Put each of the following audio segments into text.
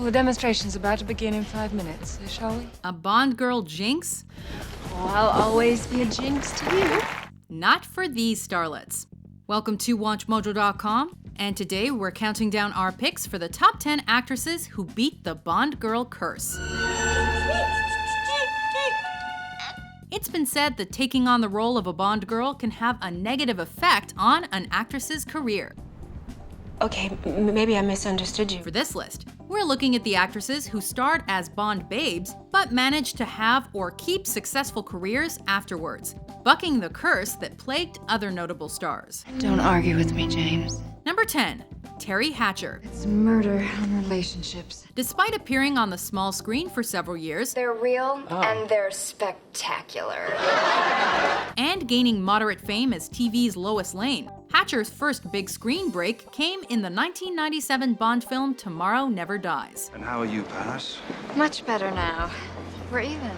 Well, the demonstration's about to begin in 5 minutes, so shall we? A Bond girl jinx? Oh, I'll always be a jinx to you. Not for these starlets. Welcome to WatchMojo.com, and today we're counting down our picks for the top 10 actresses who beat the Bond girl curse. It's been said that taking on the role of a Bond girl can have a negative effect on an actress's career. Okay, maybe I misunderstood you. For this list, we're looking at the actresses who starred as Bond babes but managed to have or keep successful careers afterwards, bucking the curse that plagued other notable stars. Don't argue with me, James. Number 10. Teri Hatcher. It's murder on relationships. Despite appearing on the small screen for several years They're real and they're spectacular. and gaining moderate fame as TV's Lois Lane, Hatcher's first big screen break came in the 1997 Bond film Tomorrow Never Dies. And how are you, Paris? Much better now. We're even.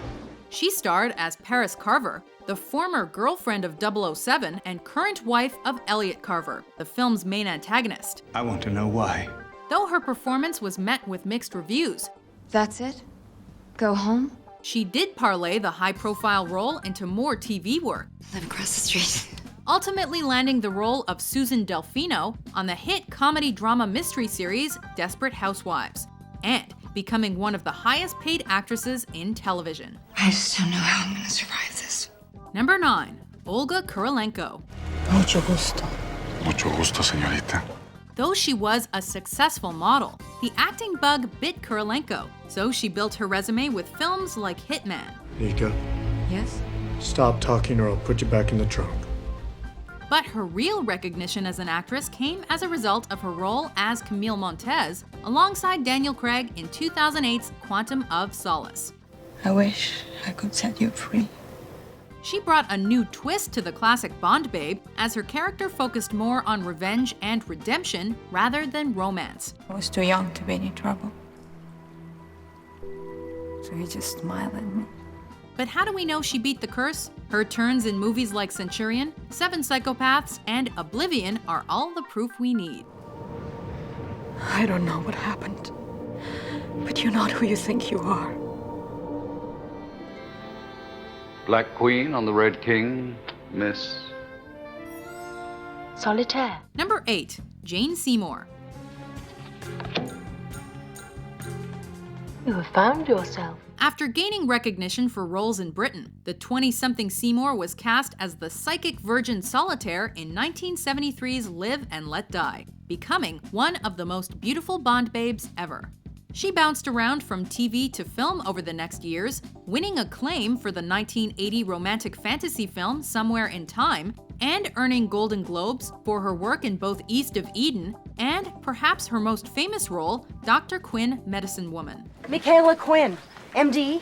She starred as Paris Carver, the former girlfriend of 007 and current wife of Elliot Carver, the film's main antagonist. I want to know why. Though her performance was met with mixed reviews, That's it? Go home? she did parlay the high-profile role into more TV work, Live across the street. ultimately landing the role of Susan Delfino on the hit comedy-drama mystery series Desperate Housewives, and becoming one of the highest-paid actresses in television. I just don't know how I'm gonna survive this. Number 9. Olga Kurylenka. Mucho gusto. Mucho gusto, señorita. Though she was a successful model, the acting bug bit Kurylenko, so she built her resume with films like Hitman. Nika, Yes? stop talking or I'll put you back in the trunk. But her real recognition as an actress came as a result of her role as Camille Montez alongside Daniel Craig in 2008's Quantum of Solace. I wish I could set you free. She brought a new twist to the classic Bond babe as her character focused more on revenge and redemption rather than romance. I was too young to be any trouble. So you just smile at me. But how do we know she beat the curse? Her turns in movies like Centurion, Seven Psychopaths, and Oblivion are all the proof we need. I don't know what happened, but you're not who you think you are. Black Queen on the Red King, Miss. Solitaire. Number 8. Jane Seymour. You have found yourself. After gaining recognition for roles in Britain, the 20-something Seymour was cast as the psychic virgin Solitaire in 1973's Live and Let Die, becoming one of the most beautiful Bond babes ever. She bounced around from TV to film over the next years, winning acclaim for the 1980 romantic fantasy film Somewhere in Time, and earning Golden Globes for her work in both East of Eden and perhaps her most famous role, Dr. Quinn, Medicine Woman. Michaela Quinn, MD.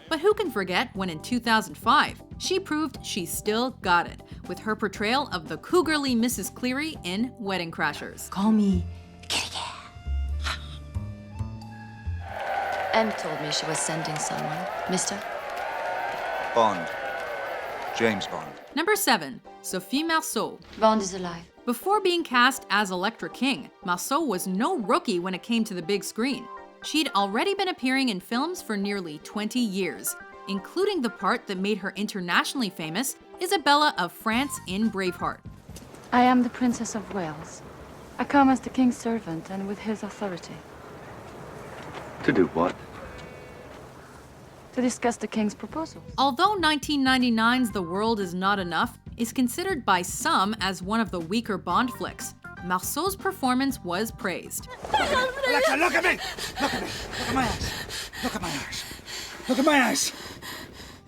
But who can forget when in 2005, she proved she still got it with her portrayal of the cougarly Mrs. Cleary in Wedding Crashers. Call me. Em told me she was sending someone. Mister? Bond. James Bond. Number 7. Sophie Marceau. Bond is alive. Before being cast as Electra King, Marceau was no rookie when it came to the big screen. She'd already been appearing in films for nearly 20 years, including the part that made her internationally famous, Isabella of France in Braveheart. I am the Princess of Wales. I come as the king's servant and with his authority. To do what? To discuss the king's proposals. Although 1999's The World Is Not Enough is considered by some as one of the weaker Bond flicks, Marceau's performance was praised. Alexa, look at me! Look at me! Look at my eyes! Look at my eyes! Look at my eyes!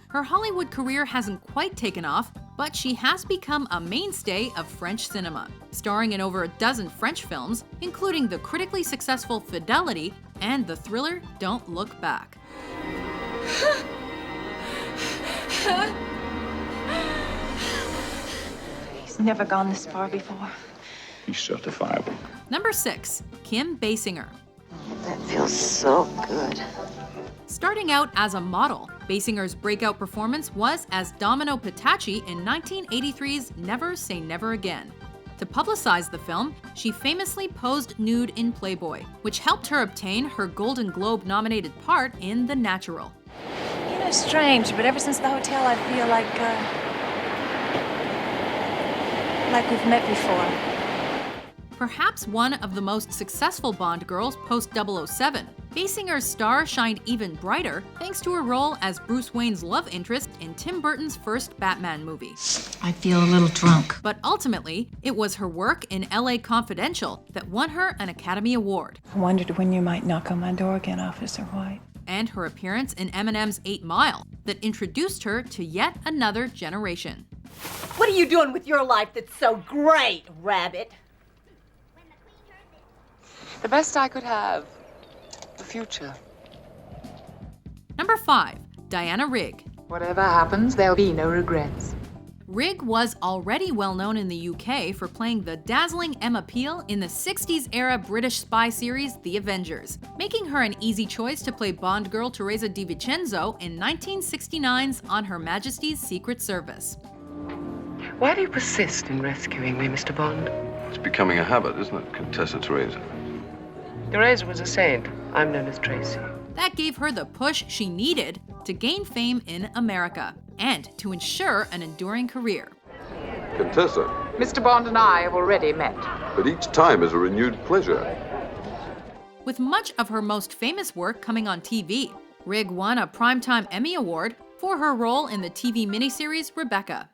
Her Hollywood career hasn't quite taken off, but she has become a mainstay of French cinema, starring in over a dozen French films, including the critically successful Fidelity and the thriller Don't Look Back. He's never gone this far before. He's certifiable. Number 6. Kim Basinger. That feels so good. Starting out as a model, Basinger's breakout performance was as Domino Petacci in 1983's Never Say Never Again. To publicize the film, she famously posed nude in Playboy, which helped her obtain her Golden Globe-nominated part in The Natural. You know, strange, but ever since the hotel, I feel like we've met before. Perhaps one of the most successful Bond girls post-007, Basinger's star shined even brighter thanks to her role as Bruce Wayne's love interest in Tim Burton's first Batman movie. I feel a little drunk. But ultimately, it was her work in LA Confidential that won her an Academy Award. I wondered when you might knock on my door again, Officer White. And her appearance in Eminem's 8 Mile that introduced her to yet another generation. What are you doing with your life that's so great, Rabbit? The best I could have. The future. Number 5. Diana Rigg. Whatever happens, there'll be no regrets. Rigg was already well known in the UK for playing the dazzling Emma Peel in the 60s-era British spy series The Avengers, making her an easy choice to play Bond girl Teresa Di Vincenzo in 1969's On Her Majesty's Secret Service. Why do you persist in rescuing me, Mr. Bond? It's becoming a habit, isn't it, Contessa Teresa? Teresa was a saint. I'm known as Tracy. That gave her the push she needed to gain fame in America and to ensure an enduring career. Contessa, Mr. Bond and I have already met. but each time is a renewed pleasure. With much of her most famous work coming on TV, Rigg won a Primetime Emmy Award for her role in the TV miniseries Rebecca.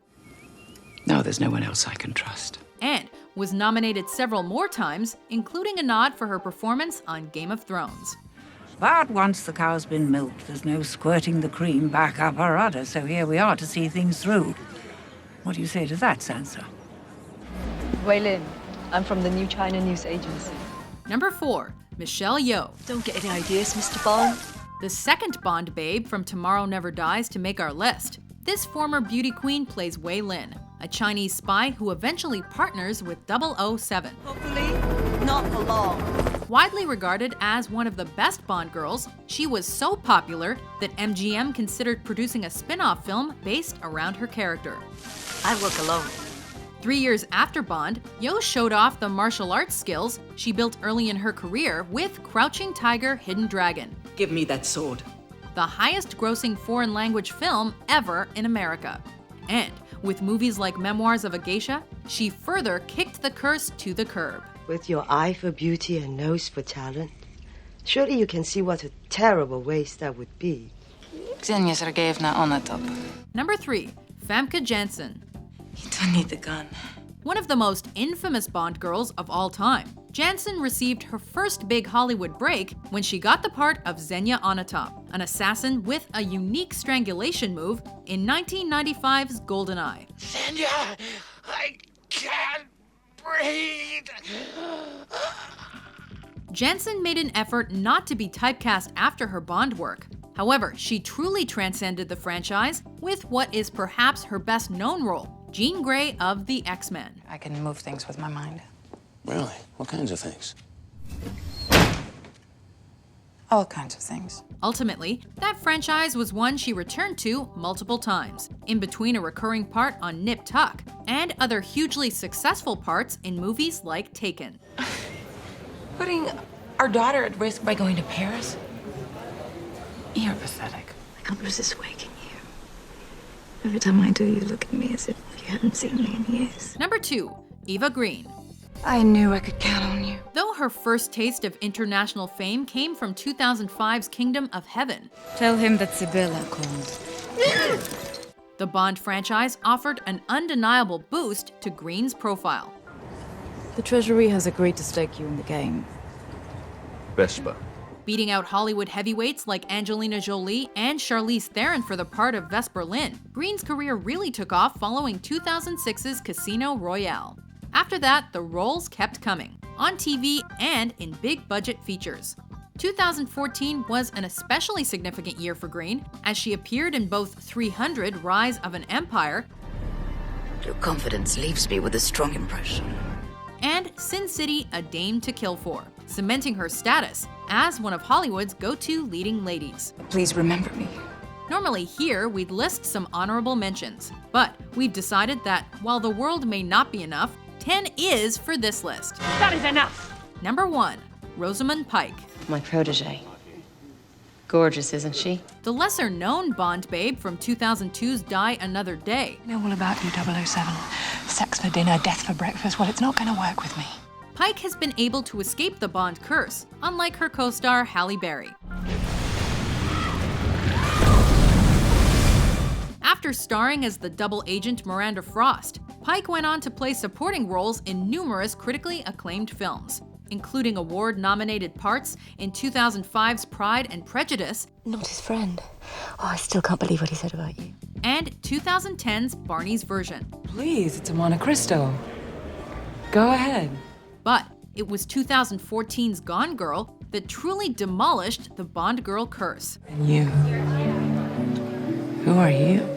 No, there's no one else I can trust. And was nominated several more times, including a nod for her performance on Game of Thrones. But once the cow's been milked, there's no squirting the cream back up her udder, so here we are to see things through. What do you say to that, Sansa? Wei Lin. I'm from the New China News Agency. Number 4. Michelle Yeoh. Don't get any ideas, Mr. Bond. The second Bond babe from Tomorrow Never Dies to make our list. This former beauty queen plays Wei Lin, a Chinese spy who eventually partners with 007. Hopefully, not for long. Widely regarded as one of the best Bond girls, she was so popular that MGM considered producing a spin-off film based around her character. I work alone. 3 years after Bond, Yeoh showed off the martial arts skills she built early in her career with Crouching Tiger, Hidden Dragon. Give me that sword. The highest-grossing foreign language film ever in America. And with movies like Memoirs of a Geisha, she further kicked the curse to the curb. With your eye for beauty and nose for talent, surely you can see what a terrible waste that would be. Ksenia Sergeyevna on the top. Number 3. Famke Janssen. You don't need the gun. One of the most infamous Bond girls of all time, Janssen received her first big Hollywood break when she got the part of Xenia Onatopp, an assassin with a unique strangulation move in 1995's GoldenEye. Xenia, I can't breathe. Janssen made an effort not to be typecast after her Bond work. However, she truly transcended the franchise with what is perhaps her best-known role, Jean Grey of the X-Men. I can move things with my mind. Really? What kinds of things? All kinds of things. Ultimately, that franchise was one she returned to multiple times, in between a recurring part on Nip Tuck and other hugely successful parts in movies like Taken. Putting our daughter at risk by going to Paris? You're pathetic. I can't resist waking you. Every time I do, you look at me as if you haven't seen me in years. Number 2. Eva Green. I knew I could count on you. Though her first taste of international fame came from 2005's Kingdom of Heaven, Tell him that Sibylla called. the Bond franchise offered an undeniable boost to Green's profile. The Treasury has agreed to stake you in the game. Vesper. Beating out Hollywood heavyweights like Angelina Jolie and Charlize Theron for the part of Vesper Lynn, Green's career really took off following 2006's Casino Royale. After that, the roles kept coming, on TV and in big-budget features. 2014 was an especially significant year for Green, as she appeared in both 300: Rise of an Empire Your confidence leaves me with a strong impression. and Sin City: A Dame to Kill For, cementing her status as one of Hollywood's go-to leading ladies. Please remember me. Normally here, we'd list some honorable mentions, but we've decided that while the world may not be enough, 10 is for this list. That is enough. Number 1, Rosamund Pike. My protege. Gorgeous, isn't she? The lesser-known Bond babe from 2002's Die Another Day. I know all about you, 007. Sex for dinner, death for breakfast. Well, it's not going to work with me. Pike has been able to escape the Bond curse, unlike her co-star Halle Berry. After starring as the double agent Miranda Frost, Pike went on to play supporting roles in numerous critically acclaimed films, including award-nominated parts in 2005's Pride and Prejudice, Not his friend. Oh, I still can't believe what he said about you. and 2010's Barney's Version. Please, it's a Monte Cristo. Go ahead. But it was 2014's Gone Girl that truly demolished the Bond girl curse. And you? Who are you?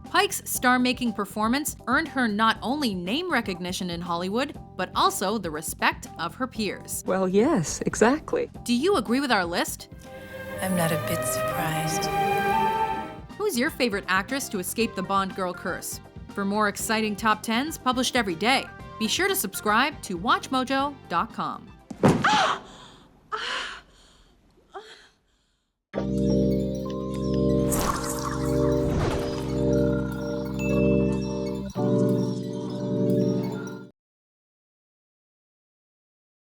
Pike's star-making performance earned her not only name recognition in Hollywood, but also the respect of her peers. Well, yes, exactly. Do you agree with our list? I'm not a bit surprised. Who's your favorite actress to escape the Bond girl curse? For more exciting top 10s published every day, be sure to subscribe to WatchMojo.com.